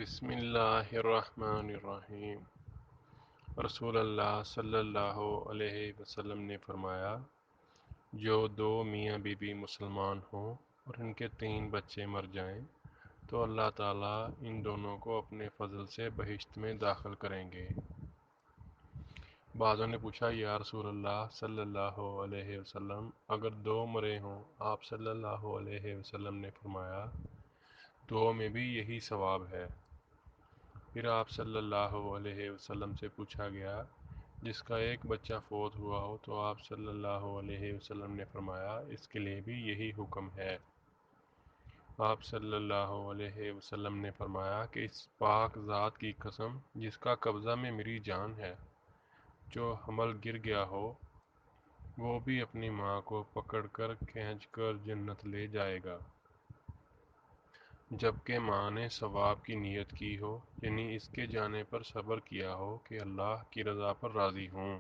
بسم اللہ الرحمن الرحیم۔ رسول اللہ صلی اللہ علیہ وسلم نے فرمایا، جو دو میاں بیوی بی مسلمان ہوں اور ان کے 3 بچے مر جائیں تو اللہ تعالیٰ ان دونوں کو اپنے فضل سے بہشت میں داخل کریں گے۔ بعضوں نے پوچھا، یا رسول اللہ صلی اللہ علیہ وسلم، اگر 2 مرے ہوں؟ آپ صلی اللہ علیہ وسلم نے فرمایا، 2 میں بھی یہی ثواب ہے۔ پھر آپ صلی اللہ علیہ وسلم سے پوچھا گیا، جس کا ایک بچہ فوت ہوا ہو؟ تو آپ صلی اللہ علیہ وسلم نے فرمایا، اس کے لیے بھی یہی حکم ہے۔ آپ صلی اللہ علیہ وسلم نے فرمایا کہ اس پاک ذات کی قسم جس کا قبضہ میں میری جان ہے، جو حمل گر گیا ہو وہ بھی اپنی ماں کو پکڑ کر کھینچ کر جنت لے جائے گا، جبکہ ماں نے ثواب کی نیت کی ہو، یعنی اس کے جانے پر صبر کیا ہو کہ اللہ کی رضا پر راضی ہوں۔